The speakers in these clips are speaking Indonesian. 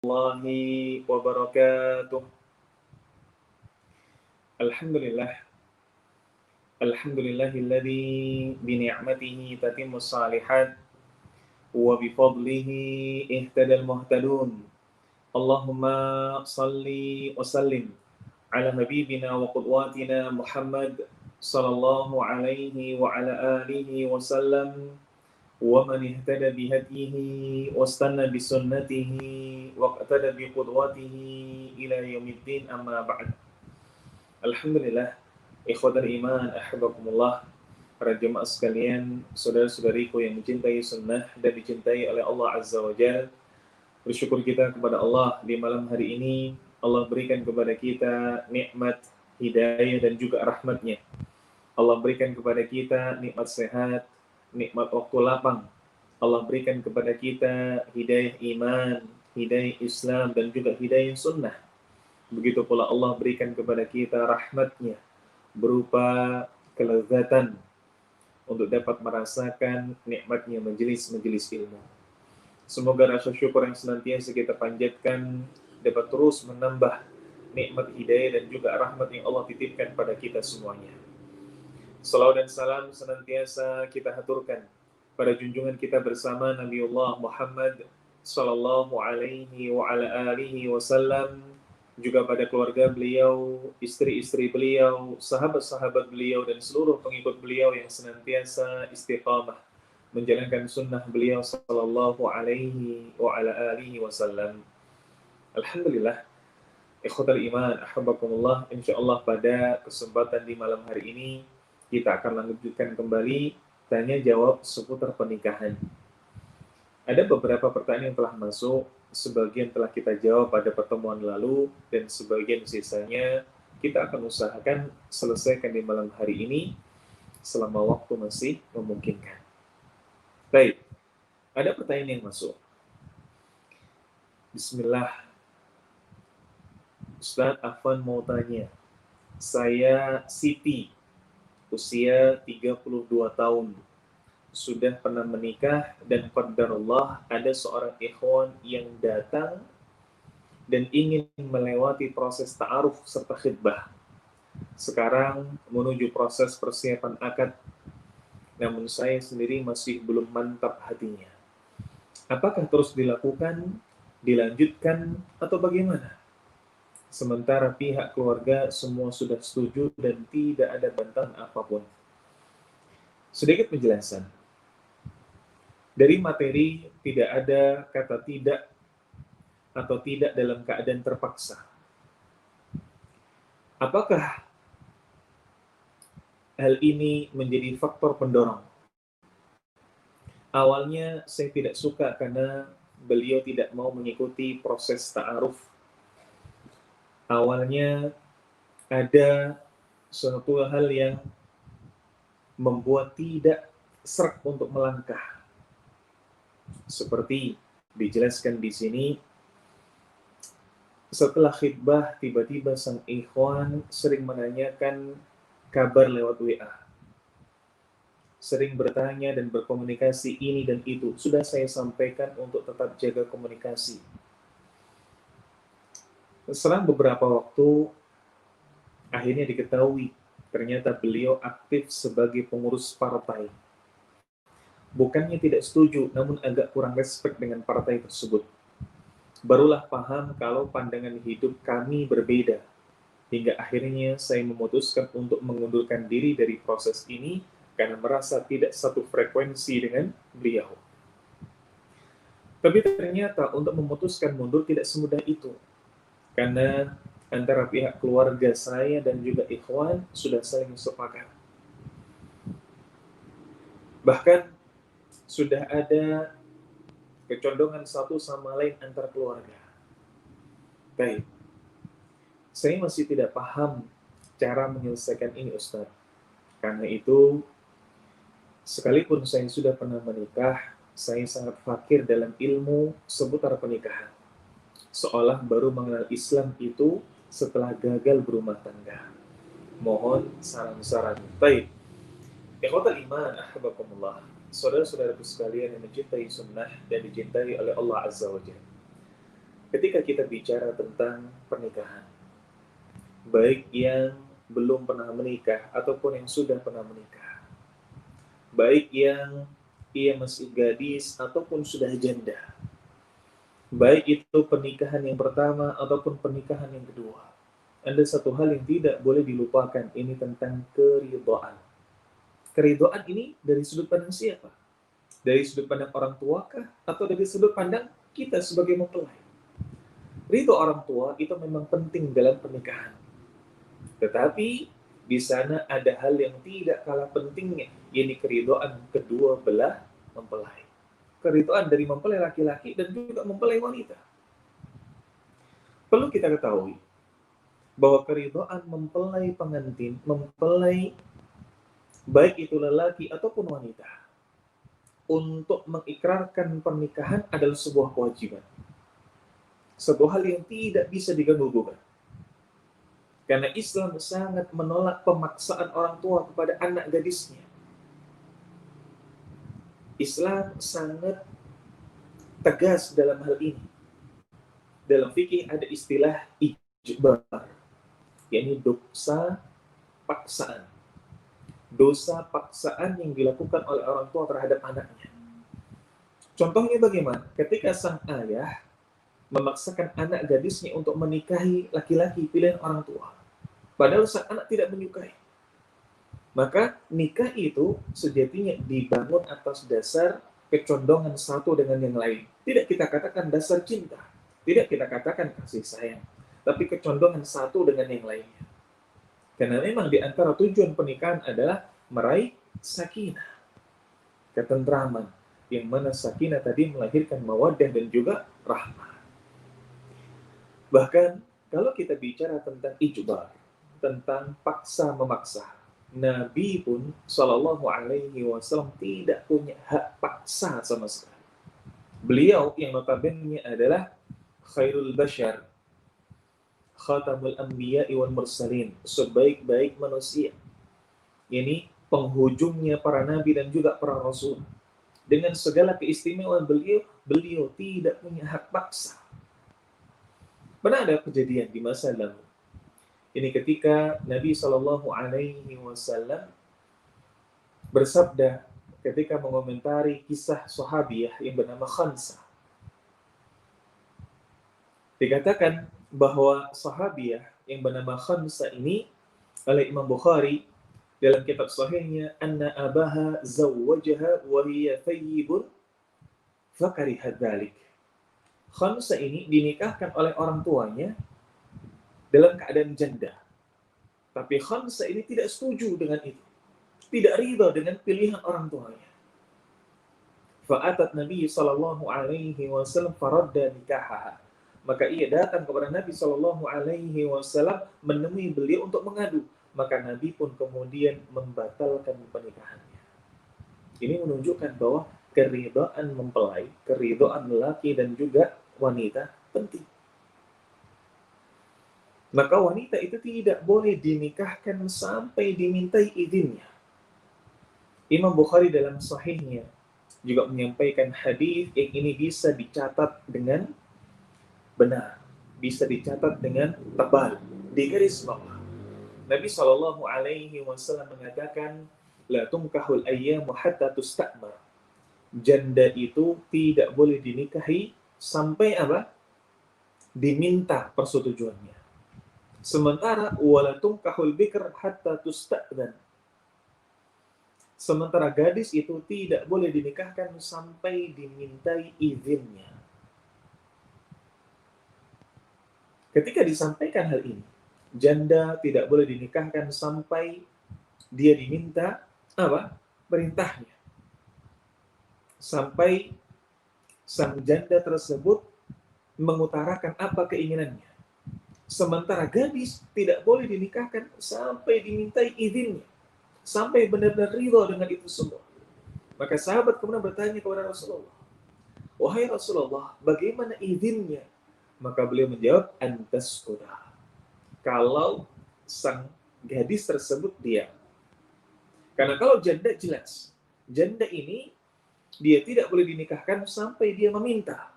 Warahmatullahi wabarakatuh. Alhamdulillah. Alhamdulillahilladzi bini'matihi tatimmus salihat wa bifadlihi ihtadal muhtadun. Allahumma salli wa sallim ala habibina wa qudwatina Muhammad sallallahu alaihi wa ala alihi wa sallam wa man ihtada bihadihi wastanna bisunnatihi wa qtada biqudwatihi ila yaumiddin amma ba'd. Alhamdulillah, ikhwatal iman, ahbakumullah, para jemaah sekalian, saudara-saudariku yang mencintai sunnah dan dicintai oleh Allah Azza wa Jalla. Bersyukur kita kepada Allah di malam hari ini, Allah berikan kepada kita nikmat hidayah dan juga rahmatnya. Allah berikan kepada kita nikmat sehat, nikmat waktu lapang. Allah berikan kepada kita hidayah iman, hidayah Islam, dan juga hidayah sunnah. Begitu pula Allah berikan kepada kita rahmatnya berupa kelezatan untuk dapat merasakan nikmatnya majelis-majelis ilmu. Semoga rasa syukur yang senantiasa kita panjatkan dapat terus menambah nikmat hidayah dan juga rahmat yang Allah titipkan pada kita semuanya. Salawat dan salam senantiasa kita haturkan pada junjungan kita bersama Nabiullah Muhammad sallallahu alaihi wa ala alihi wasallam, juga pada keluarga beliau, istri-istri beliau, sahabat-sahabat beliau, dan seluruh pengikut beliau yang senantiasa istiqamah menjalankan sunnah beliau sallallahu alaihi wa ala alihi wasallam. Alhamdulillah, ikhwatal iman, ahbakumullah, insyaallah pada kesempatan di malam hari ini kita akan lanjutkan kembali tanya jawab seputar pernikahan. Ada beberapa pertanyaan yang telah masuk, sebagian telah kita jawab pada pertemuan lalu, dan sebagian sisanya kita akan usahakan selesaikan di malam hari ini selama waktu masih memungkinkan. Baik, ada pertanyaan yang masuk. Bismillah. Ustaz Afwan mau tanya, saya Siti, usia 32 tahun, sudah pernah menikah, dan qadarullah ada seorang ikhwan yang datang dan ingin melewati proses ta'aruf serta khidbah. Sekarang menuju proses persiapan akad, namun saya sendiri masih belum mantap hatinya. Apakah terus dilakukan, dilanjutkan, atau bagaimana? Sementara pihak keluarga semua sudah setuju dan tidak ada bantahan apapun. Sedikit penjelasan. Dari materi tidak ada kata tidak atau tidak dalam keadaan terpaksa. Apakah hal ini menjadi faktor pendorong? Awalnya saya tidak suka karena beliau tidak mau mengikuti proses ta'aruf. Awalnya ada suatu hal yang membuat tidak sreg untuk melangkah. Seperti dijelaskan di sini, setelah khidbah tiba-tiba sang ikhwan sering menanyakan kabar lewat WA. Sering bertanya dan berkomunikasi ini dan itu. Sudah saya sampaikan untuk tetap jaga komunikasi. Selang beberapa waktu, akhirnya diketahui ternyata beliau aktif sebagai pengurus partai. Bukannya tidak setuju, namun agak kurang respek dengan partai tersebut. Barulah paham kalau pandangan hidup kami berbeda. Hingga akhirnya saya memutuskan untuk mengundurkan diri dari proses ini karena merasa tidak satu frekuensi dengan beliau. Tapi ternyata untuk memutuskan mundur tidak semudah itu. Karena antara pihak keluarga saya dan juga ikhwan sudah saling sepakat. Bahkan sudah ada kecondongan satu sama lain antar keluarga. Baik, saya masih tidak paham cara menyelesaikan ini, Ustaz. Karena itu, sekalipun saya sudah pernah menikah, saya sangat fakir dalam ilmu seputar pernikahan. Seolah baru mengenal Islam itu setelah gagal berumah tangga. Mohon saran-saran. Baik, ikhwatal iman, ahbakumullah, saudara-saudaraku sekalian yang mencintai sunnah dan dicintai oleh Allah Azza wa Jalla. ketika kita bicara tentang pernikahan, baik yang belum pernah menikah ataupun yang sudah pernah menikah, baik yang ia masih gadis ataupun sudah janda, baik itu pernikahan yang pertama ataupun pernikahan yang kedua, ada satu hal yang tidak boleh dilupakan, ini tentang keridhaan. Keridhaan ini dari sudut pandang siapa? Dari sudut pandang orang tua kah? Atau dari sudut pandang kita sebagai mempelai? Ridho orang tua itu memang penting dalam pernikahan. Tetapi di sana ada hal yang tidak kalah pentingnya, yaitu keridhaan kedua belah mempelai. Keridhaan dari mempelai laki-laki dan juga mempelai wanita. Perlu kita ketahui bahwa keridhaan mempelai pengantin, mempelai baik itu lelaki ataupun wanita, untuk mengikrarkan pernikahan adalah sebuah kewajiban. Sebuah hal yang tidak bisa diganggu-gugat. Karena Islam sangat menolak pemaksaan orang tua kepada anak gadisnya. Islam sangat tegas dalam hal ini. Dalam fikih ada istilah ijbar, yakni dosa paksaan. Dosa paksaan yang dilakukan oleh orang tua terhadap anaknya. Contohnya bagaimana? Ketika sang ayah memaksakan anak gadisnya untuk menikahi laki-laki pilihan orang tua, padahal sang anak tidak menyukai. Maka nikah itu sejatinya dibangun atas dasar kecondongan satu dengan yang lain. Tidak kita katakan dasar cinta, tidak kita katakan kasih sayang, tapi kecondongan satu dengan yang lainnya. Karena memang di antara tujuan pernikahan adalah meraih sakinah, ketentraman, yang mana sakinah tadi melahirkan mawaddah dan juga rahmah. Bahkan kalau kita bicara tentang ijbar, tentang paksa memaksa, Nabi pun Shallallahu Alaihi Wasallam tidak punya hak paksa sama sekali. Beliau yang notabene adalah khairul bashar, khatamul anbiya wal mursalin, sebaik-baik manusia. Ini penghujungnya para nabi dan juga para rasul. Dengan segala keistimewaan beliau tidak punya hak paksa. Pernah ada kejadian di masa lalu. Ini ketika Nabi Shallallahu Alaihi Wasallam bersabda ketika mengomentari kisah sahabiah yang bernama Khansa. Dikatakan bahwa sahabiah yang bernama Khansa ini oleh Imam Bukhari dalam kitab sahihnya, anna abaha zawwajaha wa hiya thayyibun fakarihat dzalik. Khansa ini dinikahkan oleh orang tuanya dalam keadaan janda. Tapi Khansa ini tidak setuju dengan itu. Tidak ridha dengan pilihan orang tuanya. Fa'atat Nabi sallallahu alaihi wasallam faradda nikahaha. Maka ia datang kepada Nabi sallallahu alaihi wasallam menemui beliau untuk mengadu. Maka Nabi pun kemudian membatalkan pernikahannya. Ini menunjukkan bahwa keridhaan mempelai, keridhaan lelaki dan juga wanita penting. Maka wanita itu tidak boleh dinikahkan sampai dimintai izinnya. Imam Bukhari dalam sahihnya juga menyampaikan hadis yang ini bisa dicatat dengan benar, bisa dicatat dengan tebal, di garis bawah. Nabi Shallallahu Alaihi Wasallam mengatakan, la tumkahul ayyamu hatta tusta'mar. Janda itu tidak boleh dinikahi sampai apa? Diminta persetujuannya. Sementara wala tumkahul bikr hatta tusta'dzan. Sementara gadis itu tidak boleh dinikahkan sampai dimintai izinnya. Ketika disampaikan hal ini, janda tidak boleh dinikahkan sampai dia diminta apa? Perintahnya. Sampai sang janda tersebut mengutarakan apa keinginannya. Sementara gadis tidak boleh dinikahkan sampai dimintai izinnya. Sampai benar-benar ridha dengan itu semua. Maka sahabat kemudian bertanya kepada Rasulullah, wahai Rasulullah, bagaimana izinnya? Maka beliau menjawab, antas kuda. Kalau sang gadis tersebut diam. Karena kalau janda jelas, janda ini dia tidak boleh dinikahkan sampai dia meminta,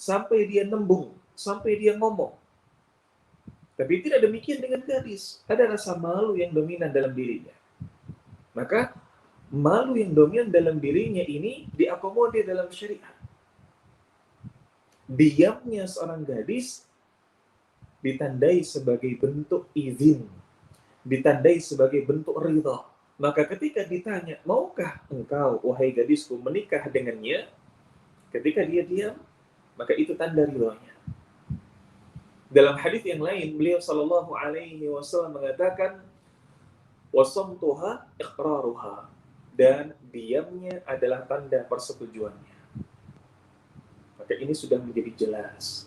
sampai dia nembung, sampai dia ngomong. Tapi tidak demikian dengan gadis. Ada rasa malu yang dominan dalam dirinya. Maka malu yang dominan dalam dirinya ini diakomodir dalam syariat. Diamnya seorang gadis ditandai sebagai bentuk izin, ditandai sebagai bentuk ridha. Maka ketika ditanya, maukah engkau, wahai gadisku, menikah dengannya? Ketika dia diam, maka itu tanda ridhanya. Dalam hadis yang lain, beliau sallallahu alaihi wasallam mengatakan, wasamtuha iqraruha, dan diamnya adalah tanda persetujuannya. Maka ini sudah menjadi jelas.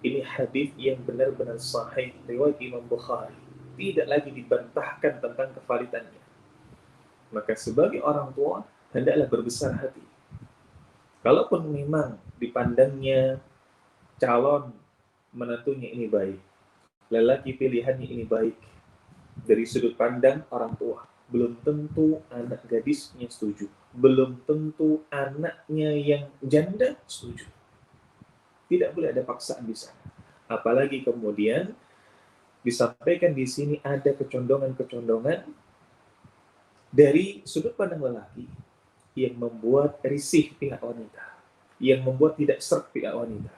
Ini hadis yang benar-benar sahih riwayat Imam Bukhari. Tidak lagi dibantahkan tentang kevalidannya. Maka sebagai orang tua, hendaklah berbesar hati. Kalaupun memang dipandangnya calon menantunya ini baik, lelaki pilihannya ini baik, dari sudut pandang orang tua, belum tentu anak gadisnya setuju. Belum tentu anaknya yang janda setuju. Tidak boleh ada paksaan di sana. Apalagi kemudian disampaikan di sini ada kecondongan-kecondongan dari sudut pandang lelaki yang membuat risih pihak wanita, yang membuat tidak serg pihak wanita.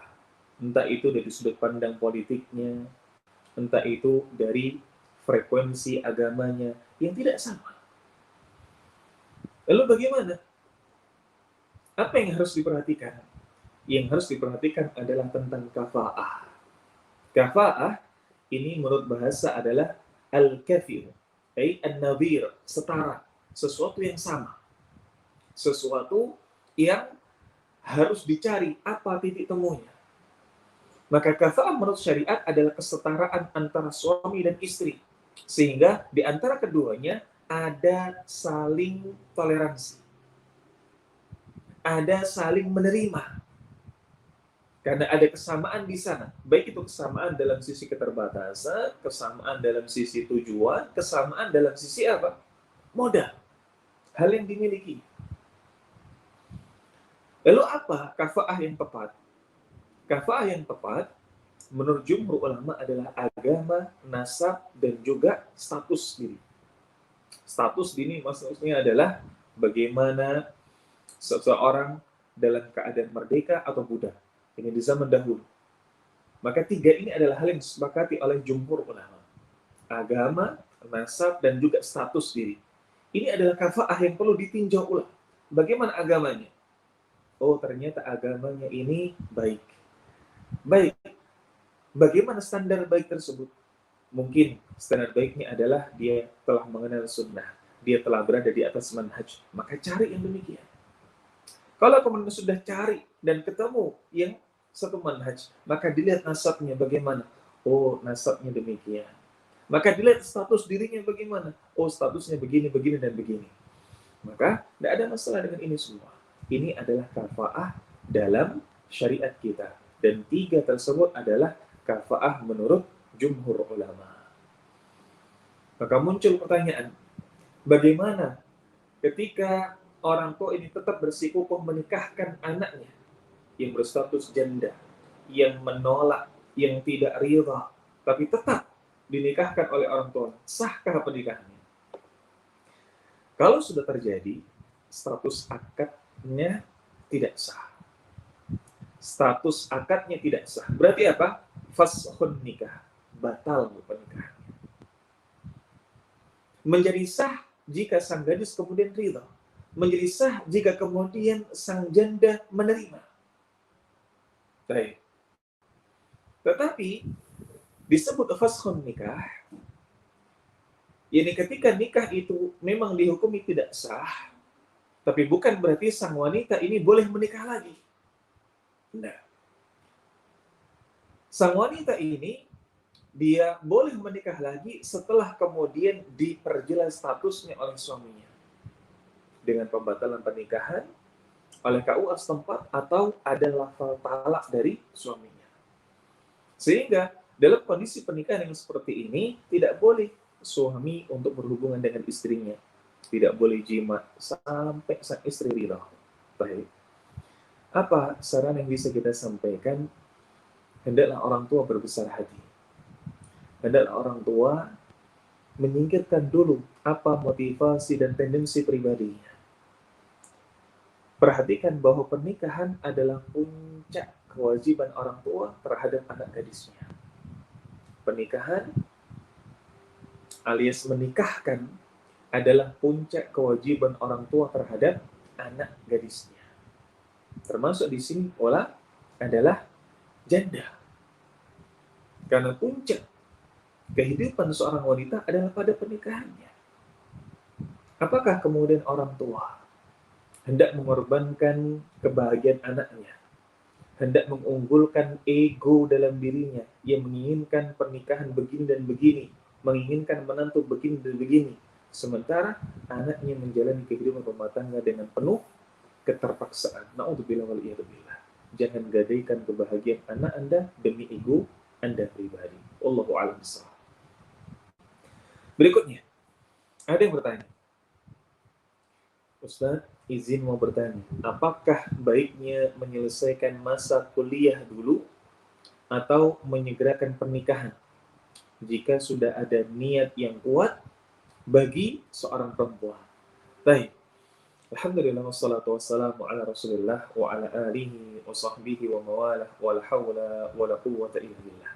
Entah itu dari sudut pandang politiknya, entah itu dari frekuensi agamanya yang tidak sama. Lalu bagaimana? Apa yang harus diperhatikan? Yang harus diperhatikan adalah tentang kafa'ah. Kafa'ah ini menurut bahasa adalah al-kafir, an-nadhir, setara, sesuatu yang sama. Sesuatu yang harus dicari apa titik temunya. Maka kafa'ah menurut syariat adalah kesetaraan antara suami dan istri. Sehingga di antara keduanya ada saling toleransi. Ada saling menerima. Karena ada kesamaan di sana. Baik itu kesamaan dalam sisi keterbatasan, kesamaan dalam sisi tujuan, kesamaan dalam sisi apa? Modal. Hal yang dimiliki. Lalu apa kafa'ah yang tepat? Kafa'ah yang tepat menurut jumhur ulama adalah agama, nasab, dan juga status diri. Status diri maksudnya adalah bagaimana seseorang dalam keadaan merdeka atau budak. Ini di zaman dahulu. Maka tiga ini adalah hal yang disepakati oleh jumhur ulama. Agama, nasab, dan juga status diri. Ini adalah kafa'ah yang perlu ditinjau ulang. Bagaimana agamanya? Oh, ternyata agamanya ini baik. Baik. Bagaimana standar baik tersebut? Mungkin standar baiknya adalah dia telah mengenal sunnah. Dia telah berada di atas manhaj. Maka cari yang demikian. Kalau kemudian sudah cari dan ketemu yang satu manhaj, maka dilihat nasabnya bagaimana. Oh, nasabnya demikian. Maka dilihat status dirinya bagaimana. Oh, statusnya begini, begini, dan begini. Maka tidak ada masalah dengan ini semua. Ini adalah kafa'ah dalam syariat kita. Dan tiga tersebut adalah kafa'ah menurut jumhur ulama. Maka muncul pertanyaan, bagaimana ketika orang tua ini tetap bersikukuh menikahkan anaknya yang berstatus janda, yang menolak, yang tidak ridha, tapi tetap dinikahkan oleh orang tua? Sahkah pernikahannya? Kalau sudah terjadi, status akadnya tidak sah. Status akadnya tidak sah. Berarti apa? Fashun nikah. Batal pernikahan. Menjadi sah jika sang gadis kemudian ridha. Menjadi sah jika kemudian sang janda menerima. Baik. Tetapi disebut fashun nikah, yakni ketika nikah itu memang dihukumi tidak sah, tapi bukan berarti sang wanita ini boleh menikah lagi. Nah, sang wanita ini dia boleh menikah lagi setelah kemudian diperjelas statusnya oleh suaminya dengan pembatalan pernikahan oleh KUA setempat atau ada lafal talak dari suaminya. Sehingga dalam kondisi pernikahan yang seperti ini tidak boleh suami untuk berhubungan dengan istrinya, tidak boleh jima sampai sang istri ridha. Baik. Apa saran yang bisa kita sampaikan? hendaklah orang tua berbesar hati. Hendaklah orang tua menyingkirkan dulu apa motivasi dan tendensi pribadinya. Perhatikan bahwa pernikahan adalah puncak kewajiban orang tua terhadap anak gadisnya. Pernikahan alias menikahkan adalah puncak kewajiban orang tua terhadap anak gadisnya. Termasuk di sini pula adalah janda. Karena puncak kehidupan seorang wanita adalah pada pernikahannya. Apakah kemudian orang tua hendak mengorbankan kebahagiaan anaknya, hendak mengunggulkan ego dalam dirinya yang menginginkan pernikahan begini dan begini, menginginkan menantu begini dan begini, sementara anaknya menjalani kehidupan rumah tangga dengan penuh keterpaksaan? Na'udzubillah wal iyadzubillah. Jangan gadaikan kebahagiaan anak Anda demi ego Anda pribadi. Wallahu a'lam bishawab. Berikutnya, ada yang bertanya, Ustaz, izin mau bertanya, apakah baiknya menyelesaikan masa kuliah dulu atau menyegerakan pernikahan jika sudah ada niat yang kuat bagi seorang perempuan? Baik. Alhamdulillah wassalatu wassalamu ala Rasulillah wa ala alihi wa sahbihi wa mawalah wa la hawla wa la quwwata illa billah.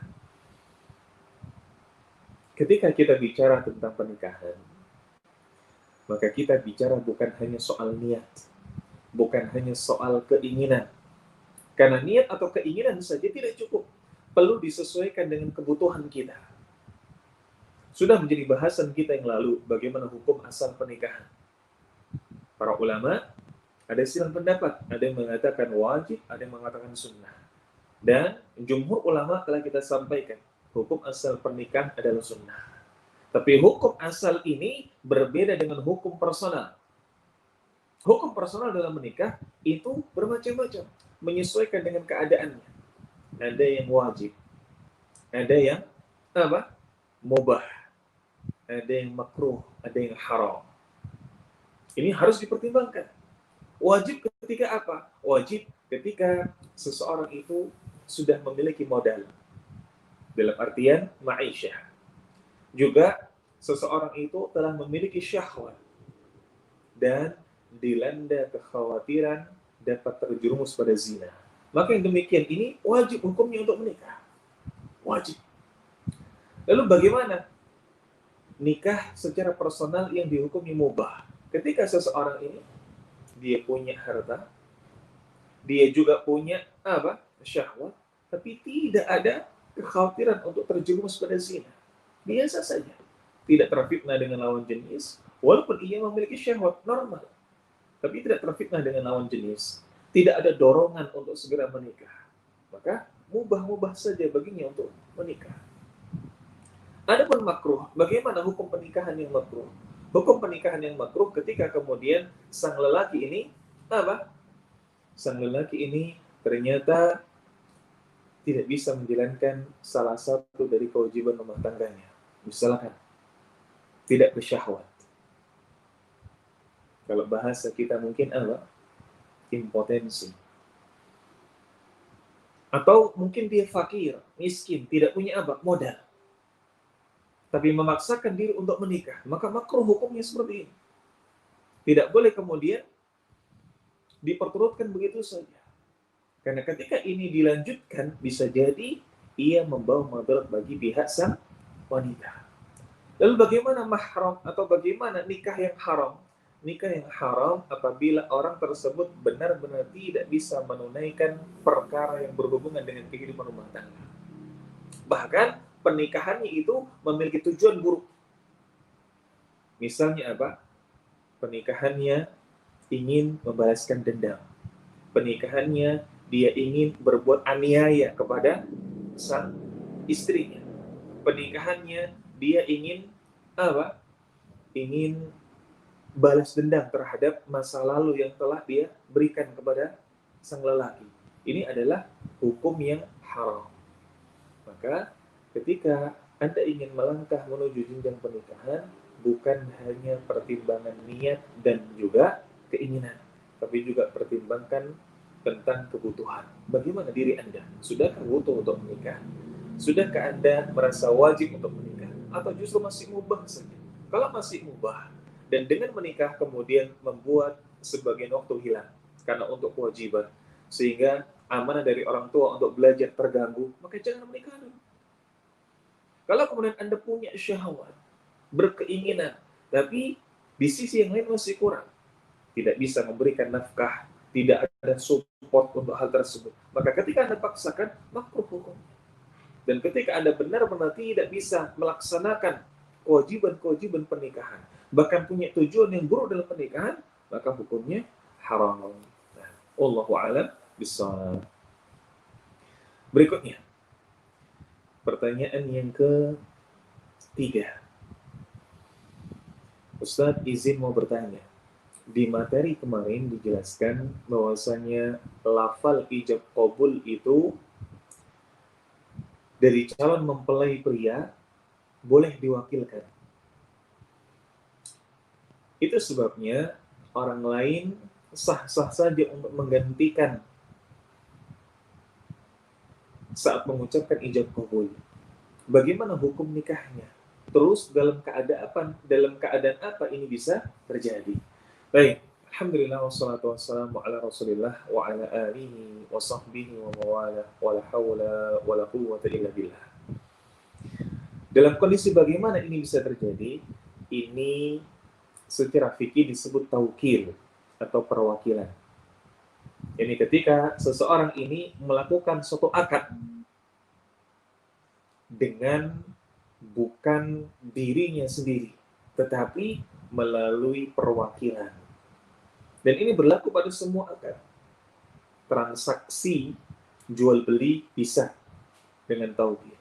Ketika kita bicara tentang pernikahan, maka kita bicara bukan hanya soal niat, bukan hanya soal keinginan. Karena niat atau keinginan saja tidak cukup. Perlu disesuaikan dengan kebutuhan kita. Sudah menjadi bahasan kita yang lalu, bagaimana hukum asal pernikahan. Para ulama ada silang pendapat, ada yang mengatakan wajib, ada yang mengatakan sunnah. Dan jumhur ulama telah kita sampaikan, hukum asal pernikahan adalah sunnah. Tapi hukum asal ini berbeda dengan hukum personal. Hukum personal dalam menikah itu bermacam-macam, menyesuaikan dengan keadaannya. Ada yang wajib, ada yang mubah, ada yang makruh, ada yang haram. Ini harus dipertimbangkan. Wajib ketika apa? Wajib ketika seseorang itu sudah memiliki modal. Dalam artian ma'isyah. Juga seseorang itu telah memiliki syahwat. Dan dilanda kekhawatiran dapat terjerumus pada zina. Maka yang demikian ini wajib hukumnya untuk menikah. Wajib. Lalu bagaimana nikah secara personal yang dihukumi mubah? Ketika seseorang ini dia punya harta, dia juga punya syahwat, tapi tidak ada kekhawatiran untuk terjerumus pada zina. Biasa saja. Tidak terfitnah dengan lawan jenis, walaupun ia memiliki syahwat normal, tapi tidak terfitnah dengan lawan jenis. Tidak ada dorongan untuk segera menikah. Maka mubah-mubah saja baginya untuk menikah. Adapun makruh, bagaimana hukum pernikahan yang makruh? Hukum pernikahan yang makruh ketika kemudian sang lelaki ini Sang lelaki ini ternyata tidak bisa menjalankan salah satu dari kewajiban rumah tangganya. Misalkan tidak bersyahwat. Kalau bahasa kita mungkin impotensi. Atau mungkin dia fakir, miskin, tidak punya modal. Tapi memaksakan diri untuk menikah, maka makruh hukumnya seperti ini. Tidak boleh kemudian diperturutkan begitu saja. Karena ketika ini dilanjutkan, bisa jadi ia membawa madarat bagi pihak sang wanita. Lalu bagaimana mahram atau bagaimana nikah yang haram? Nikah yang haram apabila orang tersebut benar-benar tidak bisa menunaikan perkara yang berhubungan dengan kehidupan rumah tangga. Bahkan pernikahannya itu memiliki tujuan buruk. Misalnya pernikahannya ingin membalaskan dendam. Pernikahannya dia ingin berbuat aniaya kepada sang istrinya. Pernikahannya dia ingin ingin balas dendam terhadap masa lalu yang telah dia berikan kepada sang lelaki. Ini adalah hukum yang haram. Maka ketika Anda ingin melangkah menuju jenjang pernikahan, bukan hanya pertimbangan niat dan juga keinginan, tapi juga pertimbangkan tentang kebutuhan. Bagaimana diri Anda? Sudahkah butuh untuk menikah? Sudahkah Anda merasa wajib untuk menikah? Atau justru masih mubah saja? Kalau masih mubah, dan dengan menikah kemudian membuat sebagian waktu hilang karena untuk kewajiban, sehingga amanah dari orang tua untuk belajar terganggu, maka jangan menikah dulu. Kalau kemudian Anda punya syahwat, berkeinginan, tapi di sisi yang lain masih kurang, tidak bisa memberikan nafkah, tidak ada support untuk hal tersebut, maka ketika Anda paksakan, makruh hukum. Dan ketika Anda benar-benar tidak bisa melaksanakan kewajiban-kewajiban pernikahan, bahkan punya tujuan yang buruk dalam pernikahan, maka hukumnya haram. Nah, Allahu a'lam bishawab. Berikutnya, pertanyaan yang ketiga. Ustadz izin mau bertanya. Di materi kemarin dijelaskan bahwasanya lafal ijab qabul itu dari calon mempelai pria boleh diwakilkan. Itu sebabnya orang lain sah-sah saja untuk menggantikan saat mengucapkan ijab qabul. Bagaimana hukum nikahnya? Terus dalam keadaan apa ini bisa terjadi? Baik, alhamdulillah wassalatu wassalamu ala Rasulillah wa ala alihi wa sahbihi wa mawala wa la haula wa la quwwata illa billah. Dalam kondisi bagaimana ini bisa terjadi? Ini secara fikih disebut taukil atau perwakilan. Ini ketika seseorang ini melakukan suatu akad dengan bukan dirinya sendiri, tetapi melalui perwakilan. Dan ini berlaku pada semua akad. Transaksi jual beli bisa dengan taukil.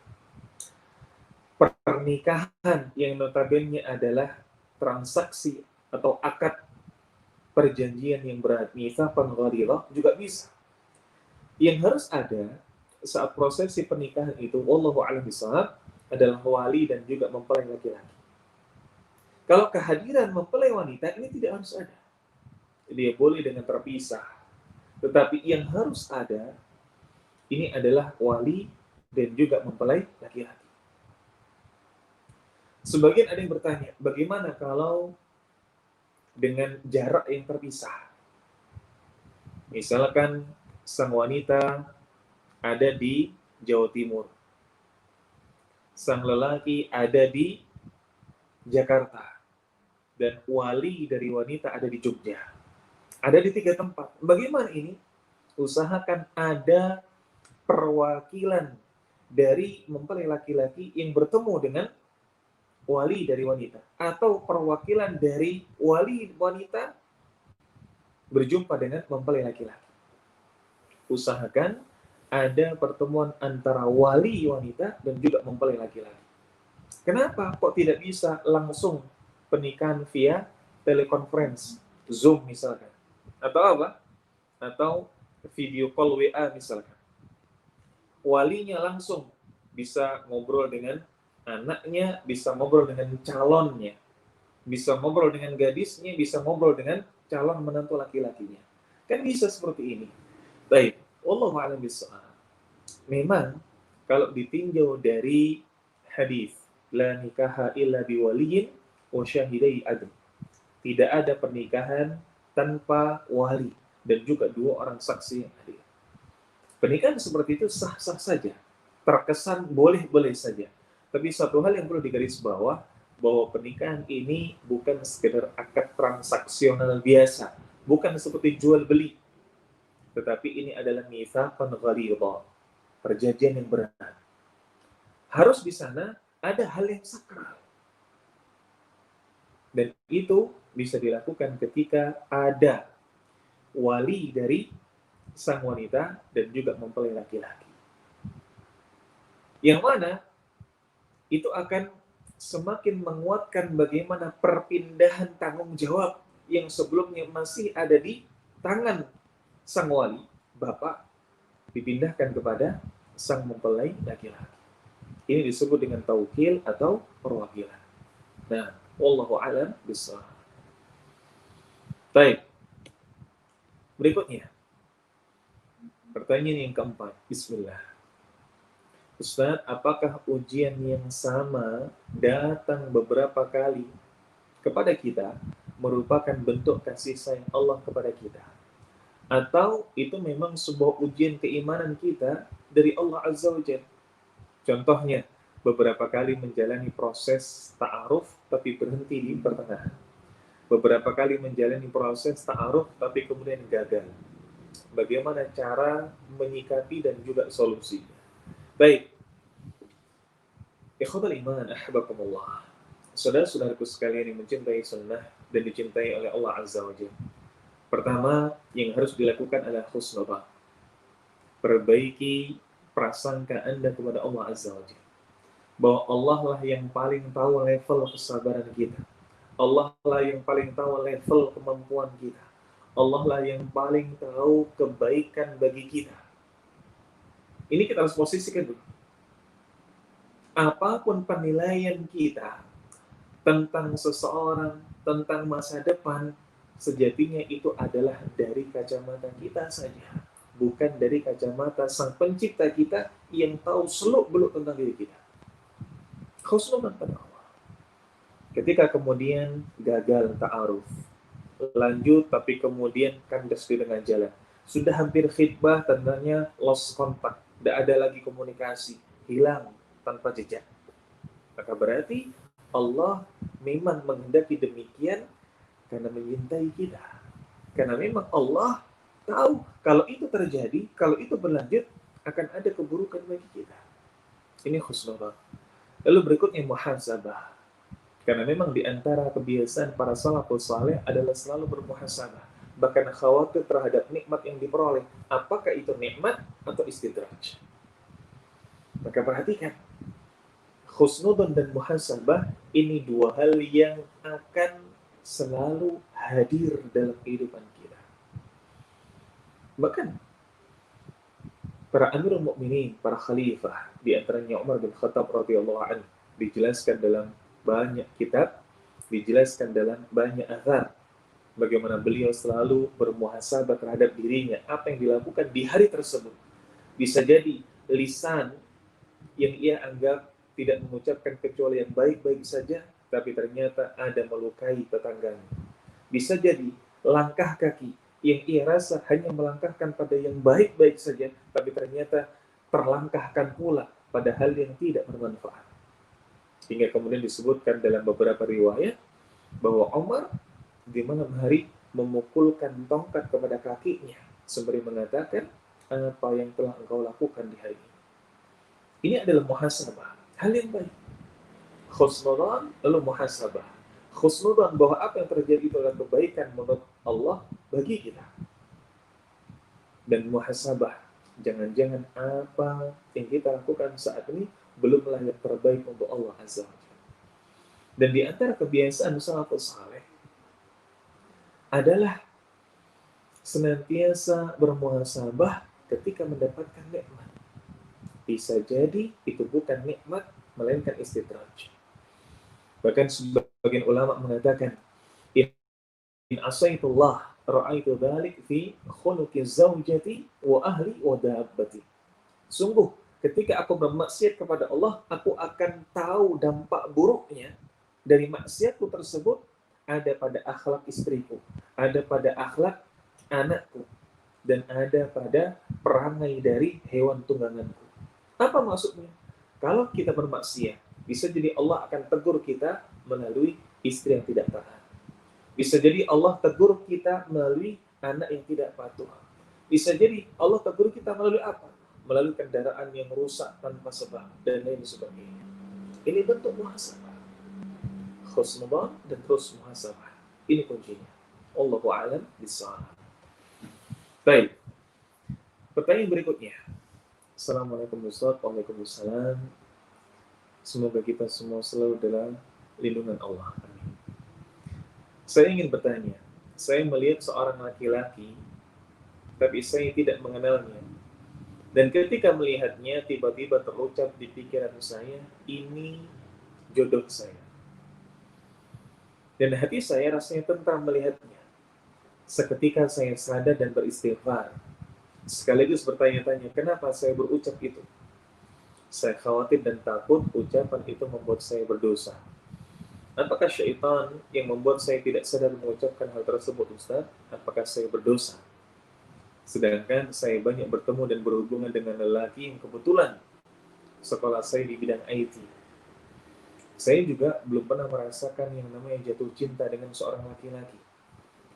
Pernikahan yang notabene adalah transaksi atau akad perjanjian yang berat, mitsaqan ghalidha, juga bisa. Yang harus ada saat prosesi pernikahan itu, wallahu a'lam bishawab, adalah wali dan juga mempelai laki-laki. Kalau kehadiran mempelai wanita ini tidak harus ada. Dia boleh dengan terpisah. Tetapi yang harus ada ini adalah wali dan juga mempelai laki-laki. Sebagian ada yang bertanya, bagaimana kalau dengan jarak yang terpisah? Misalkan sang wanita ada di Jawa Timur, sang lelaki ada di Jakarta, dan wali dari wanita ada di Jogja. Ada di 3 tempat. Bagaimana ini? Usahakan ada perwakilan dari mempelai laki-laki yang bertemu dengan wali dari wanita, atau perwakilan dari wali wanita berjumpa dengan mempelai laki-laki. Usahakan ada pertemuan antara wali wanita dan juga mempelai laki-laki. Kenapa kok tidak bisa langsung pernikahan via telekonferensi, Zoom misalkan, atau apa? Atau video call WA misalkan. Walinya langsung bisa ngobrol dengan anaknya, bisa ngobrol dengan calonnya, bisa ngobrol dengan gadisnya, bisa ngobrol dengan calon menantu laki-lakinya. Kan bisa seperti ini. Baik, wallahu a'lam bishawab. Memang kalau ditinjau dari hadis la nikaha illa biwaliyin wa syahidai adl. Tidak ada pernikahan tanpa wali dan juga 2 orang saksi yang hadir. Pernikahan seperti itu sah-sah saja. Terkesan boleh-boleh saja. Tapi satu hal yang perlu digarisbawahi, bahwa pernikahan ini bukan sekedar akad transaksional biasa, bukan seperti jual beli, tetapi ini adalah mitsaqan ghalidha, perjanjian yang berat. Harus di sana ada hal yang sakral. Dan itu bisa dilakukan ketika ada wali dari sang wanita dan juga mempelai laki-laki. Yang mana itu akan semakin menguatkan bagaimana perpindahan tanggung jawab yang sebelumnya masih ada di tangan sang wali, bapak, dipindahkan kepada sang mempelai laki-laki. Ini disebut dengan taukil atau perwakilan. Nah, wallahu a'lam bishawab. Baik. Berikutnya, Pertanyaan yang keempat, Bismillah. Ustaz, apakah ujian yang sama datang beberapa kali kepada kita merupakan bentuk kasih sayang Allah kepada kita? Atau itu memang sebuah ujian keimanan kita dari Allah Azza wa Jalla? Contohnya, beberapa kali menjalani proses ta'aruf tapi berhenti di pertengahan. Beberapa kali menjalani proses ta'aruf tapi kemudian gagal. Bagaimana cara menyikapi dan juga solusinya? Baik, ikhwatul iman, ahbakumullah. Saudara-saudaraku sekalian yang mencintai sunnah dan dicintai oleh Allah Azza wa Jalla. Pertama, yang harus dilakukan adalah husnudzan. Perbaiki prasangka Anda kepada Allah Azza wa Jalla. Bahwa Allah lah yang paling tahu level kesabaran kita. Allah lah yang paling tahu level kemampuan kita. Allah lah yang paling tahu kebaikan bagi kita. Ini kita harus posisikan dulu. Apapun penilaian kita tentang seseorang, tentang masa depan, sejatinya itu adalah dari kacamata kita saja. Bukan dari kacamata sang pencipta kita yang tahu seluk-beluk tentang diri kita. Husnudzan pada Allah. Ketika kemudian gagal ta'aruf, lanjut tapi kemudian kandas di tengah jalan. Sudah hampir khidbah, tandanya lost contact. Tidak ada lagi komunikasi. Hilang tanpa jejak. Maka berarti Allah memang menghendaki demikian karena mencintai kita. Karena memang Allah tahu kalau itu terjadi, kalau itu berlanjut, akan ada keburukan bagi kita. Ini husnudzan. Lalu berikutnya muhasabah. Karena memang di antara kebiasaan para salafus saleh adalah selalu bermuhasabah. Bahkan khawatir terhadap nikmat yang diperoleh. Apakah itu nikmat atau istidraj? Maka perhatikan. Husnudzan dan muhasabah ini dua hal yang akan selalu hadir dalam kehidupan kita. Bahkan para Amirul Mukminin, para khalifah, di antaranya Umar bin Khattab radhiyallahu anhu, dijelaskan dalam banyak kitab, dijelaskan dalam banyak athar, bagaimana beliau selalu bermuhasabah terhadap dirinya, apa yang dilakukan di hari tersebut. Bisa jadi lisan yang ia anggap tidak mengucapkan kecuali yang baik-baik saja, tapi ternyata ada melukai tetangganya. Bisa jadi langkah kaki yang ia rasa hanya melangkahkan pada yang baik-baik saja, tapi ternyata terlangkahkan pula pada hal yang tidak bermanfaat. Hingga kemudian disebutkan dalam beberapa riwayat bahwa Umar di malam hari memukulkan tongkat kepada kakinya sembari mengatakan, apa yang telah engkau lakukan di hari ini. Ini adalah muhasabah, hal yang baik. Husnudzan lalu muhasabah. Husnudzan bahwa apa yang terjadi itu adalah kebaikan menurut Allah bagi kita. Dan muhasabah, jangan-jangan apa yang kita lakukan saat ini belumlah yang terbaik untuk Allah Azza wa Jalla. Dan di antara kebiasaan salafus saleh adalah senantiasa bermuhasabah ketika mendapatkan nikmat. Bisa jadi itu bukan nikmat, melainkan istidraj. Bahkan sebagian ulama mengatakan, in asaitullah ra'aitu dzalik fi khuluqi zaujati wa ahli wa dabbati. Sungguh, ketika aku bermaksiat kepada Allah, aku akan tahu dampak buruknya dari maksiatku tersebut ada pada akhlak istriku, ada pada akhlak anakku, dan ada pada perangai dari hewan tungganganku. Apa maksudnya? Kalau kita bermaksiat, bisa jadi Allah akan tegur kita melalui istri yang tidak taat. Bisa jadi Allah tegur kita melalui anak yang tidak patuh. Bisa jadi Allah tegur kita melalui apa? Melalui kendaraan yang rusak tanpa sebab dan lain sebagainya. Ini bentuk muhasabah. Husnudzan dan terus muhasabah. Ini kuncinya. Allahu a'lam bishawab. Baik. Pertanyaan berikutnya. Assalamualaikum Ustaz. Waalaikumsalam. Semoga kita semua selalu dalam lindungan Allah. Amin. Saya ingin bertanya. Saya melihat seorang laki-laki, tapi saya tidak mengenalnya. Dan ketika melihatnya, tiba-tiba terucap di pikiran saya, ini jodoh saya. Dan hati saya rasanya tentram melihatnya. Seketika saya sadar dan beristighfar. sekaligus bertanya-tanya, kenapa saya berucap itu? Saya khawatir dan takut ucapan itu membuat saya berdosa. Apakah syaitan yang membuat saya tidak sadar mengucapkan hal tersebut, Ustaz? Apakah saya berdosa? Sedangkan saya banyak bertemu dan berhubungan dengan lelaki yang kebetulan sekolah saya di bidang IT. Saya juga belum pernah merasakan yang namanya jatuh cinta dengan seorang laki-laki.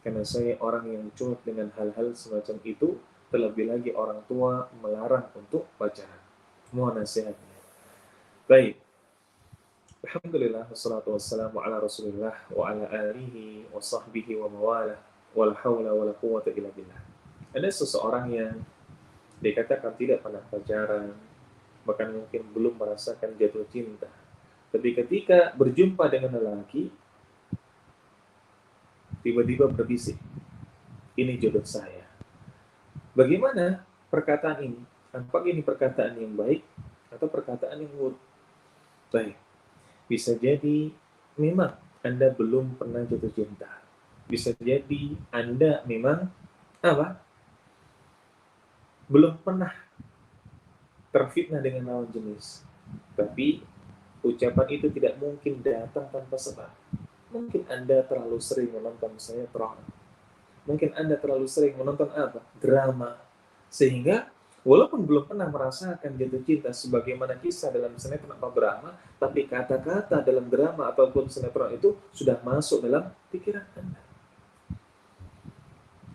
Karena saya orang yang cuek dengan hal-hal semacam itu, terlebih lagi orang tua melarang untuk pacaran. Mohon nasihatnya. Baik. Alhamdulillah, wassalatu wassalamu ala rasulillah wa ala alihi wa sahbihi wa mawalah wa la hawla wa la quwwata illa billah. Ada seseorang yang dikatakan tidak pernah pacaran, bahkan mungkin belum merasakan jatuh cinta. Tapi ketika berjumpa dengan lelaki, tiba-tiba berbisik, ini jodoh saya. Bagaimana perkataan ini? Apakah ini perkataan yang baik atau perkataan yang buruk? Baik. Bisa jadi memang Anda belum pernah jatuh cinta. Bisa jadi Anda memang belum pernah terfitnah dengan lawan jenis. Tapi ucapan itu tidak mungkin datang tanpa sebab. Mungkin Anda terlalu sering menonton sinetron. Mungkin Anda terlalu sering menonton drama. Sehingga walaupun belum pernah merasakan jatuh cinta sebagaimana kisah dalam sinetron atau drama, tapi kata-kata dalam drama ataupun sinetron itu sudah masuk dalam pikiran Anda.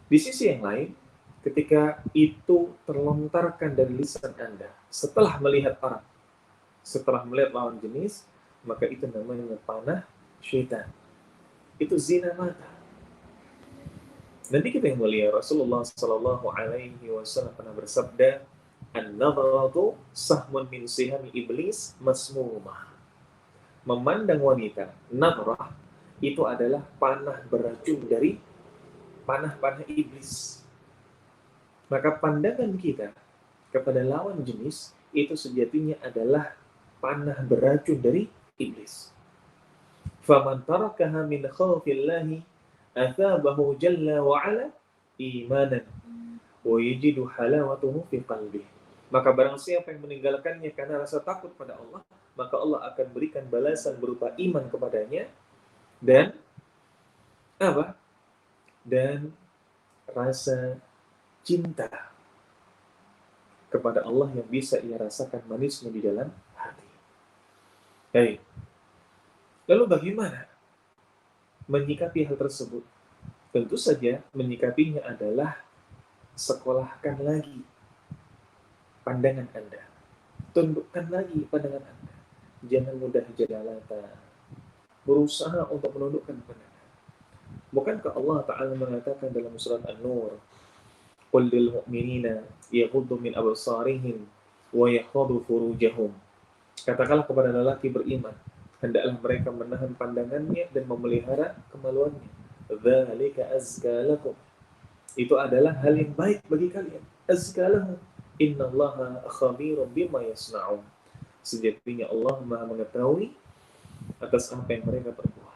Di sisi yang lain, ketika itu terlontarkan dari lisan Anda, setelah melihat orang, setelah melihat lawan jenis, maka itu namanya panah syaitan. Itu zina mata. Nanti kita yang mulia, Rasulullah Sallallahu Alaihi Wasallam pernah bersabda, "An-nadharatu sahmun min sihami iblis masmumah." Memandang wanita, nadhrah itu adalah panah beracun dari panah-panah iblis. Maka pandangan kita kepada lawan jenis itu sejatinya adalah panah beracun dari iblis. Faman tarakaha min khawfillahi athabahu jalla wa ala imanan wa yajidu halawatuhu fi qalbih. Maka barang siapa yang meninggalkannya karena rasa takut pada Allah, maka Allah akan berikan balasan berupa iman kepadanya dan dan rasa cinta kepada Allah yang bisa ia rasakan manisnya di dalam hati. Baik. Lalu bagaimana menyikapi hal tersebut? Tentu saja menyikapinya adalah sekolahkan lagi pandangan Anda. Tundukkan lagi pandangan Anda. Jangan mudah jalalata. Berusaha untuk menundukkan pandangan. Bukankah Allah Ta'ala mengatakan dalam surat An-Nur, "Qul lil mu'minina yaghuddu min absarihim wa yahfadhu furujahum." Katakanlah kepada lelaki beriman, hendaklah mereka menahan pandangannya dan memelihara kemaluannya. Dzalika azka lakum. Itu adalah hal yang baik bagi kalian. Azka lahum. Innallaha khabirun bima yasna'un. Sejatinya Allah Maha mengetahui atas apa yang mereka perbuat.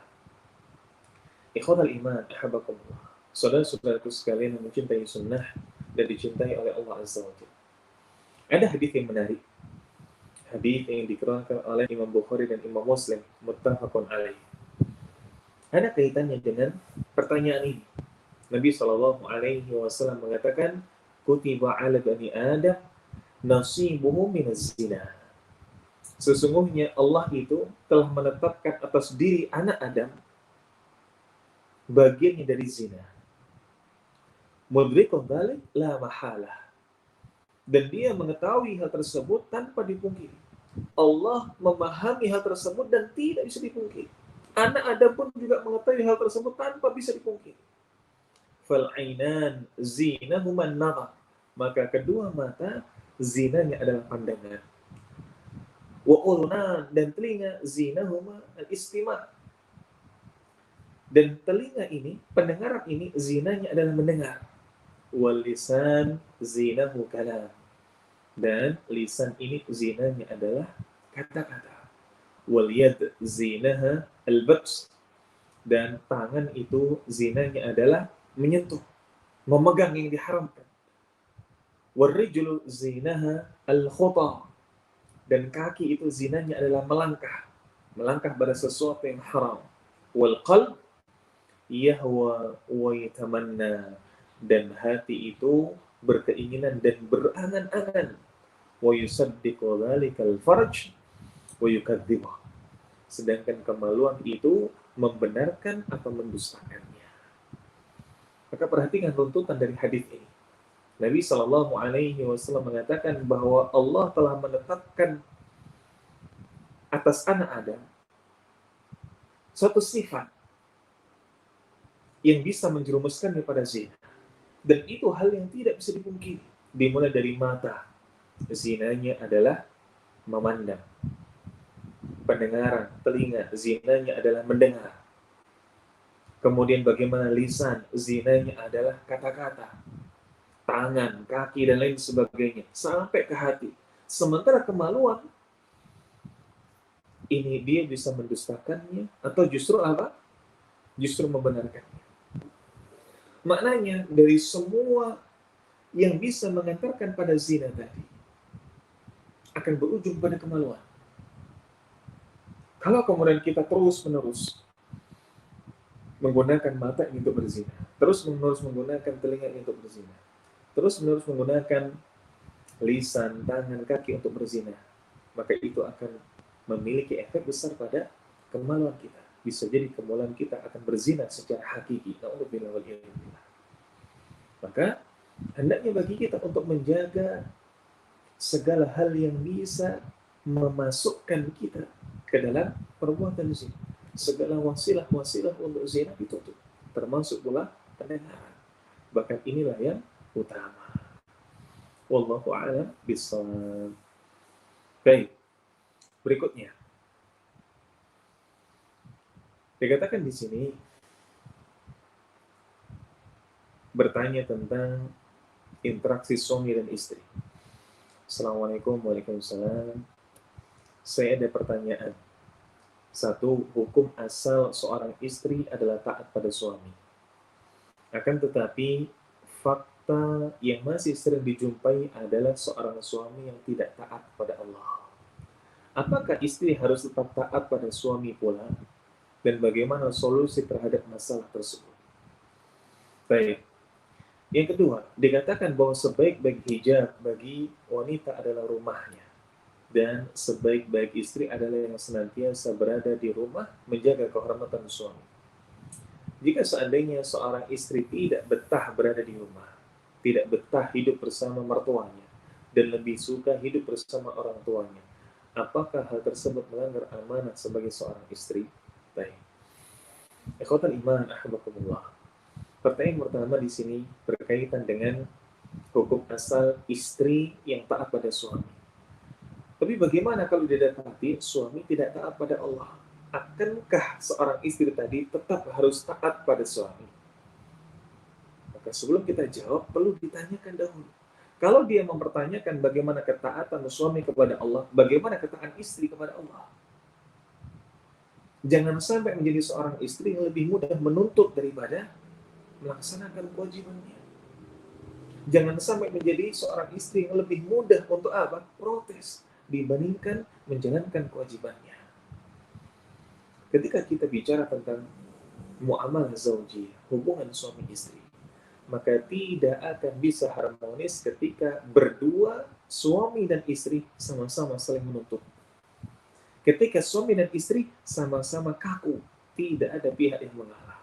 Ikhwatal iman, ahabakumullah. Saudara-saudaraku sekalian yang mencintai sunnah dan dicintai oleh Allah Azza wa Jalla. Ada hadis yang menarik. Hadis yang dikeluarkan oleh Imam Bukhari dan Imam Muslim, muttafaqun alaih. Ada kaitannya dengan pertanyaan ini. Nabi Shallallahu Alaihi Wasallam mengatakan, "Kutiba ala bani Adam nasibuhu minaz zina." Sesungguhnya Allah itu telah menetapkan atas diri anak Adam bagiannya dari zina. Mudrikun dzalik la mahalah. Dan dia mengetahui hal tersebut tanpa dipungkiri. Allah memahami hal tersebut dan tidak bisa dipungkiri. Anak Adam pun juga mengetahui hal tersebut tanpa bisa dipungkiri. Fal'ainan zinahuman nazar. Maka kedua mata zinanya adalah pandangan. Wa udhunan, dan telinga zinahuma al-istima'. Dan telinga ini, pendengaran ini zinanya adalah mendengar. Wal lisan zinahu kalam. Dan lisan ini zinanya adalah kata-kata. Wal yad zinaha al-bats. Dan tangan itu zinanya adalah menyentuh, memegang yang diharamkan. Warrijlu zinaha al-khuta. Dan kaki itu zinanya adalah melangkah. Melangkah pada sesuatu yang haram. Wal qalb yahwa wa yatamanna. Dan hati itu berkeinginan dan berangan-angan. Wa yusaddiqu dhalikal farj wa yukadzibu. Sedangkan kemaluan itu membenarkan atau mendustakannya. Maka perhatikan tuntutan dari hadis ini. Nabi Shallallahu Alaihi Wasallam mengatakan bahwa Allah telah menetapkan atas anak Adam suatu sifat yang bisa menjerumuskan kepada zina. Dan itu hal yang tidak bisa dipungkiri. Dimulai dari mata. Zinanya adalah memandang. Pendengaran, telinga, zinanya adalah mendengar. Kemudian bagaimana lisan, zinanya adalah kata-kata. Tangan, kaki, dan lain sebagainya. Sampai ke hati. Sementara kemaluan, ini dia bisa mendustakannya, atau justru apa? Justru membenarkannya. Maknanya, dari semua yang bisa mengantarkan pada zina tadi, akan berujung pada kemaluan. Kalau kemudian kita terus-menerus menggunakan mata ini untuk berzina, terus-menerus menggunakan telinga ini untuk berzina, terus-menerus menggunakan lisan, tangan, kaki untuk berzina, maka itu akan memiliki efek besar pada kemaluan kita. Bisa jadi kemaluan kita akan berzina secara hakiki. Na'udzubillah wal iyadzubillah. Maka hendaknya bagi kita untuk menjaga segala hal yang bisa memasukkan kita ke dalam perbuatan zina. Segala wasilah-wasilah untuk zina ditutup. Termasuk pula pendengaran. Bahkan inilah yang utama. Wallahu a'lam bishawab. Baik. Berikutnya. Dikatakan di sini bertanya tentang interaksi suami dan istri. Assalamualaikum warahmatullahi wabarakatuh. Saya ada pertanyaan. Satu, hukum asal seorang istri adalah taat pada suami. Akan tetapi, fakta yang masih sering dijumpai adalah seorang suami yang tidak taat pada Allah. Apakah istri harus tetap taat pada suami pula? Dan bagaimana solusi terhadap masalah tersebut? Baik. Yang kedua, dikatakan bahwa sebaik-baik hijab bagi wanita adalah rumahnya. Dan sebaik-baik istri adalah yang senantiasa berada di rumah menjaga kehormatan suami. Jika seandainya seorang istri tidak betah berada di rumah, tidak betah hidup bersama mertuanya, dan lebih suka hidup bersama orang tuanya, apakah hal tersebut melanggar amanah sebagai seorang istri? Baik. Ikhwatal iman, ahbakumullah. Pertanyaan pertama di sini berkaitan dengan hukum asal istri yang taat pada suami. Tapi bagaimana kalau didapati suami tidak taat pada Allah? Akankah seorang istri tadi tetap harus taat pada suami? Maka sebelum kita jawab, perlu ditanyakan dahulu. Kalau dia mempertanyakan bagaimana ketaatan suami kepada Allah, bagaimana ketaatan istri kepada Allah? Jangan sampai menjadi seorang istri yang lebih mudah menuntut daripada melaksanakan kewajibannya. Jangan sampai menjadi seorang istri yang lebih mudah untuk apa? Protes dibandingkan menjalankan kewajibannya. Ketika kita bicara tentang muamalah zaujiyah, hubungan suami istri, maka tidak akan bisa harmonis ketika berdua suami dan istri sama-sama saling menuntut. Ketika suami dan istri sama-sama kaku, tidak ada pihak yang mengalah,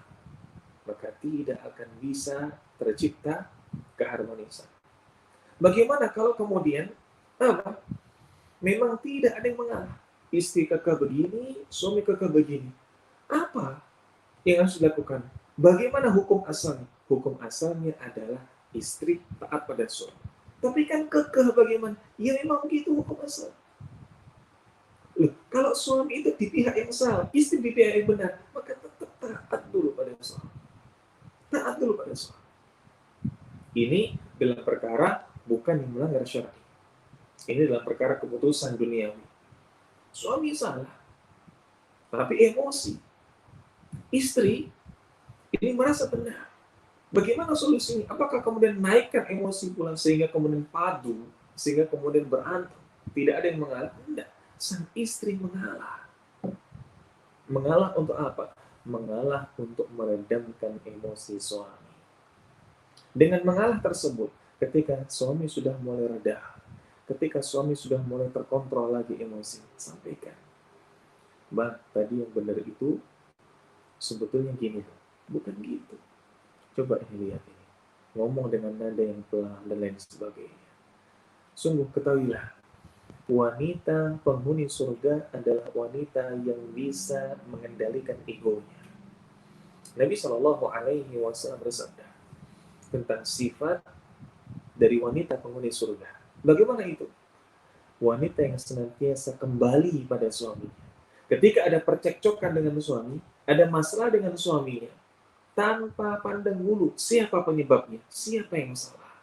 maka tidak akan bisa tercipta keharmonisan. Bagaimana kalau kemudian apa? Memang tidak ada yang mengalah. Istri kekeh begini, suami kekeh begini. Apa yang harus dilakukan? Bagaimana hukum asalnya? Hukum asalnya adalah istri taat pada suami. Tapi kan kekeh bagaimana? Ya memang begitu hukum asal. Loh, kalau suami itu di pihak yang salah, istri di pihak yang benar, maka tetap taat dulu pada suami. Taat dulu pada suami. Ini dalam perkara bukan yang melanggar syar'i. Ini dalam perkara keputusan duniawi. Suami salah, tapi emosi. Istri ini merasa benar. Bagaimana solusinya? Apakah kemudian naikkan emosi pula sehingga kemudian padu, sehingga kemudian berantem? Tidak ada yang mengalah. Tidak. Sang istri mengalah. Mengalah untuk apa? Mengalah untuk meredamkan emosi suami. Dengan mengalah tersebut, ketika suami sudah mulai reda, ketika suami sudah mulai terkontrol lagi emosi, sampaikan, Bang, tadi yang benar itu sebetulnya gini, bukan gitu. Coba ini lihat ini. Ngomong dengan nada yang pelan dan lain sebagainya. Sungguh ketahuilah, wanita penghuni surga adalah wanita yang bisa mengendalikan egonya. Nabi Shallallahu Alaihi Wasallam bersabda tentang sifat dari wanita penghuni surga. Bagaimana itu? Wanita yang senantiasa kembali pada suaminya. Ketika ada percekcokan dengan suami, ada masalah dengan suaminya, tanpa pandang bulu siapa penyebabnya, siapa yang salah.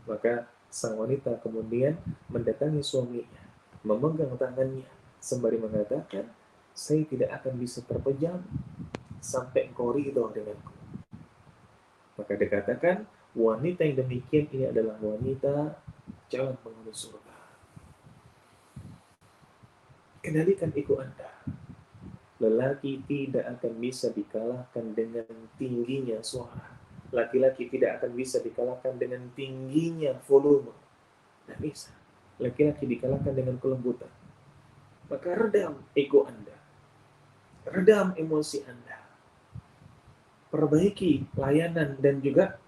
Maka sang wanita kemudian mendatangi suaminya, memegang tangannya, sembari mengatakan, saya tidak akan bisa terpejam sampai engkau ridho denganku. Maka dikatakan, wanita yang demikian ini adalah wanita calon penghuni surga. Kendalikan ego Anda. Lelaki tidak akan bisa dikalahkan dengan tingginya suara. Laki-laki tidak akan bisa dikalahkan dengan tingginya volume. Tidak bisa. Laki-laki dikalahkan dengan kelembutan. Maka redam ego Anda. Redam emosi Anda. Perbaiki layanan dan juga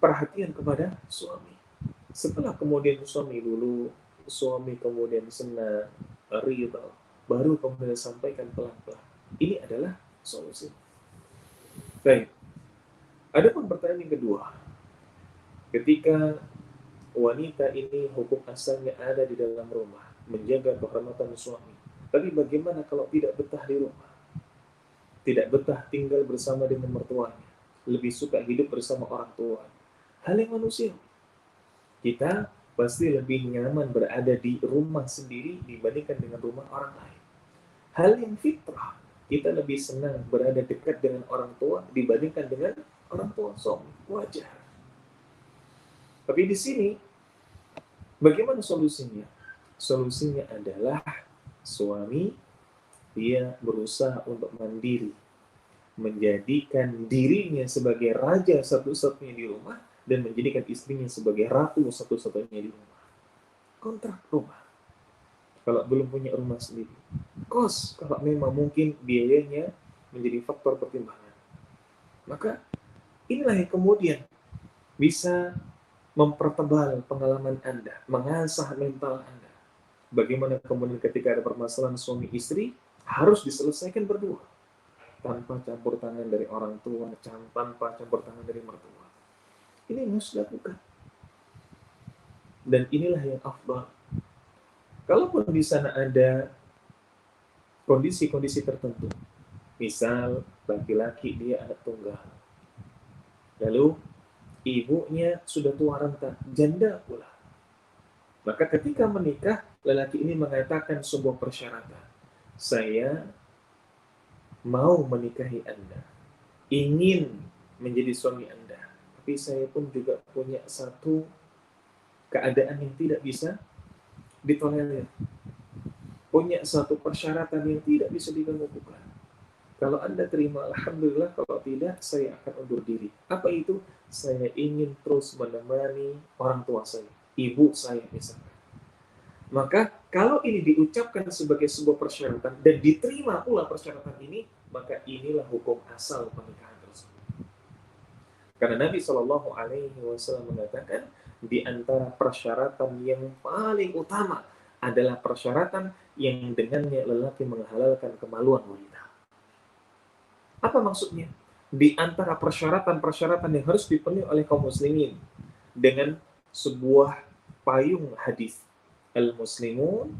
perhatian kepada suami. Setelah kemudian suami kemudian senang, ridho, baru kemudian sampaikan pelan-pelan. Ini adalah solusi. Baik. Adapun pertanyaan yang kedua, ketika wanita ini hukum asalnya ada di dalam rumah, menjaga kehormatan suami. Tapi bagaimana kalau tidak betah di rumah? Tidak betah tinggal bersama dengan mertuanya. Lebih suka hidup bersama orang tua. Hal yang manusia. Kita pasti lebih nyaman berada di rumah sendiri dibandingkan dengan rumah orang lain. Hal yang fitrah. Kita lebih senang berada dekat dengan orang tua dibandingkan dengan orang tua suami. Wajar. Tapi di sini, bagaimana solusinya? Solusinya adalah suami dia berusaha untuk mandiri, menjadikan dirinya sebagai raja satu-satunya di rumah dan menjadikan istrinya sebagai ratu satu-satunya di rumah. Kontrak rumah kalau belum punya rumah sendiri, kos kalau memang mungkin biayanya menjadi faktor pertimbangan. Maka inilah yang kemudian bisa mempertebal pengalaman Anda, mengasah mental Anda. Bagaimana kemudian ketika ada permasalahan suami istri harus diselesaikan berdua, tanpa campur tangan dari orang tua, tanpa campur tangan dari mertua. Ini yang harus dilakukan. Dan inilah yang afdal. Kalaupun di sana ada kondisi-kondisi tertentu, misal laki-laki dia anak tunggal, lalu ibunya sudah tua renta, janda pula. Maka ketika menikah, lelaki ini mengatakan sebuah persyaratan. Saya mau menikahi Anda, ingin menjadi suami Anda, tapi saya pun juga punya satu keadaan yang tidak bisa ditolerir, punya satu persyaratan yang tidak bisa diganggu-gugat. Kalau Anda terima, alhamdulillah. Kalau tidak, saya akan undur diri. Apa itu? Saya ingin terus menemani orang tua saya, ibu saya misalnya. Maka kalau ini diucapkan sebagai sebuah persyaratan dan diterima pula persyaratan ini, maka inilah hukum asal pernikahan tersebut. Karena Nabi Shallallahu Alaihi Wasallam mengatakan di antara persyaratan yang paling utama adalah persyaratan yang dengannya lelaki menghalalkan kemaluan wanita. Apa maksudnya? Di antara persyaratan-persyaratan yang harus dipenuhi oleh kaum muslimin dengan sebuah payung hadis, al-muslimun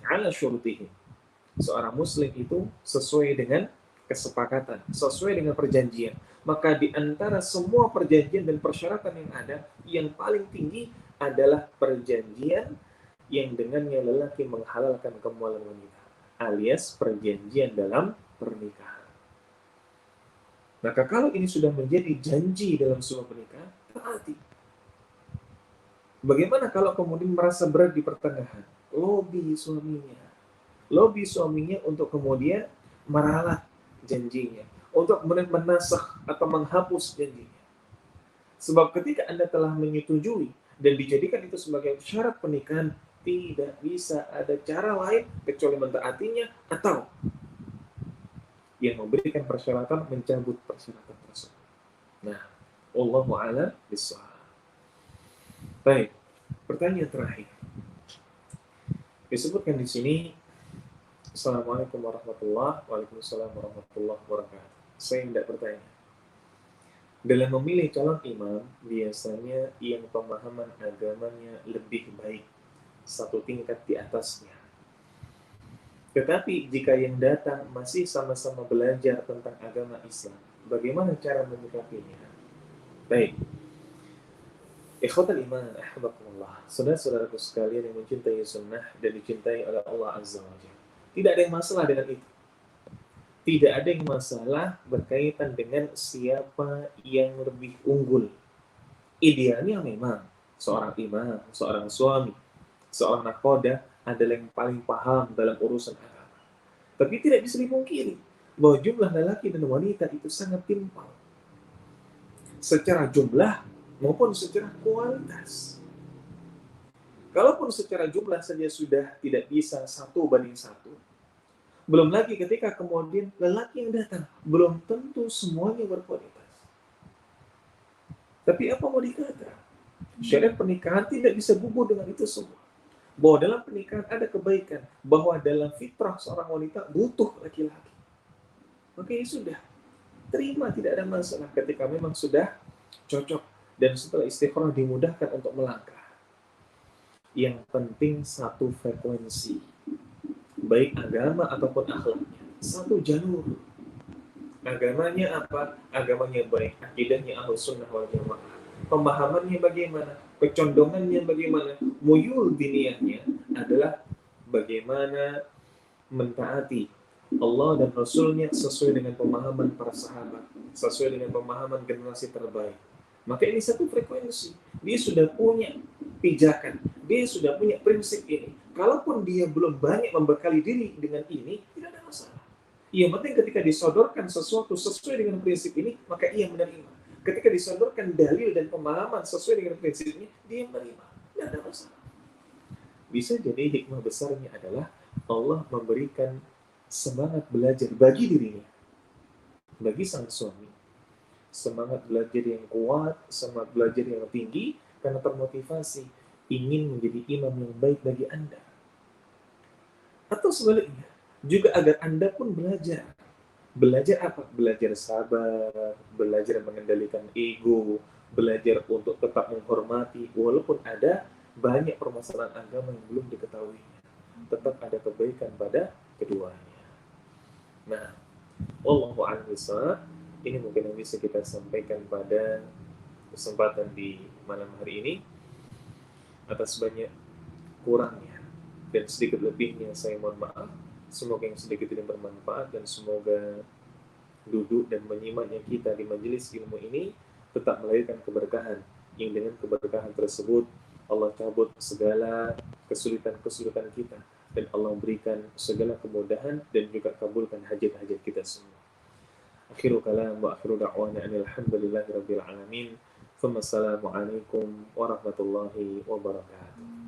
ala syurutihim. Seorang muslim itu sesuai dengan kesepakatan, sesuai dengan perjanjian. Maka di antara semua perjanjian dan persyaratan yang ada, yang paling tinggi adalah perjanjian yang dengannya lelaki menghalalkan kemaluan wanita, alias perjanjian dalam pernikahan. Maka kalau ini sudah menjadi janji dalam sebuah pernikahan, taati. Bagaimana kalau kemudian merasa berat di pertengahan? Lobi suaminya. Lobi suaminya untuk kemudian meralat janjinya. Untuk kemudian menasakh atau menghapus janjinya. Sebab ketika Anda telah menyetujui dan dijadikan itu sebagai syarat pernikahan, tidak bisa ada cara lain kecuali mentaatinya atau yang memberikan persyaratan mencabut persyaratan tersebut. Nah, wallahu a'lam bishawab. Baik, pertanyaan terakhir. Disebutkan di sini, Assalamualaikum warahmatullahi wabarakatuh. Waalaikumsalam warahmatullahi wabarakatuh. Saya hendak bertanya. Dalam memilih calon imam, biasanya yang pemahaman agamanya lebih baik, satu tingkat di atasnya. Tetapi jika yang datang masih sama-sama belajar tentang agama Islam, bagaimana cara menyikapinya? Baik. Ikhwatal iman, ahbakumullah. Saudara-saudaraku sekalian yang mencintai sunnah dan dicintai oleh Allah Azza wa Jalla. Tidak ada yang masalah dengan itu. Tidak ada yang masalah berkaitan dengan siapa yang lebih unggul. Idealnya memang seorang imam, seorang suami, seorang nakhodah adalah yang paling paham dalam urusan agama. Tapi tidak bisa dipungkiri bahwa jumlah lelaki dan wanita itu sangat timpang. Secara jumlah maupun secara kualitas. Kalaupun secara jumlah saja sudah tidak bisa 1:1, belum lagi ketika kemudian lelaki yang datang, belum tentu semuanya berkualitas. Tapi apa mau dikata? Syariat pernikahan tidak bisa gugur dengan itu semua. Bahwa dalam pernikahan ada kebaikan, bahwa dalam fitrah seorang wanita butuh laki-laki. Maka ya sudah, terima, tidak ada masalah ketika memang sudah cocok dan setelah istikharah dimudahkan untuk melangkah. Yang penting satu frekuensi, baik agama ataupun akhlaknya, satu jalur. Agamanya apa? Agamanya baik, akidahnya Ahlus Sunnah wal Jamaah. Pemahamannya bagaimana? Kecondongannya bagaimana? Muyul diniyahnya adalah bagaimana mentaati Allah dan Rasulnya sesuai dengan pemahaman para sahabat, sesuai dengan pemahaman generasi terbaik. Maka ini satu frekuensi. Dia sudah punya pijakan, dia sudah punya prinsip ini. Kalaupun dia belum banyak membekali diri dengan ini, tidak ada masalah. Yang penting ketika disodorkan sesuatu sesuai dengan prinsip ini, maka ia menerima. Ketika disodorkan dalil dan pemahaman sesuai dengan prinsip ini, dia menerima. Tidak ada masalah. Bisa jadi hikmah besarnya adalah Allah memberikan semangat belajar bagi dirinya, bagi sang suami. Semangat belajar yang kuat, semangat belajar yang tinggi, karena termotivasi ingin menjadi imam yang baik bagi Anda. Atau sebaliknya, juga agar Anda pun belajar. Belajar apa? Belajar sabar, belajar mengendalikan ego, belajar untuk tetap menghormati, walaupun ada banyak permasalahan agama yang belum diketahuinya. Tetap ada kebaikan pada keduanya. Nah, Wallahu a'lam bishawab. Ini mungkin yang bisa kita sampaikan pada kesempatan di malam hari ini. Atas banyak kurangnya dan sedikit lebihnya saya mohon maaf. Semoga yang sedikit ini bermanfaat dan semoga duduk dan menyimaknya kita di majelis ilmu ini tetap melahirkan keberkahan, yang dengan keberkahan tersebut Allah cabut segala kesulitan-kesulitan kita dan Allah berikan segala kemudahan dan juga kabulkan hajat-hajat kita semua. Akhiru kalam wa akhiru da'wana alhamdulillahi rabbil alamin. Assalamualaikum warahmatullahi wabarakatuh.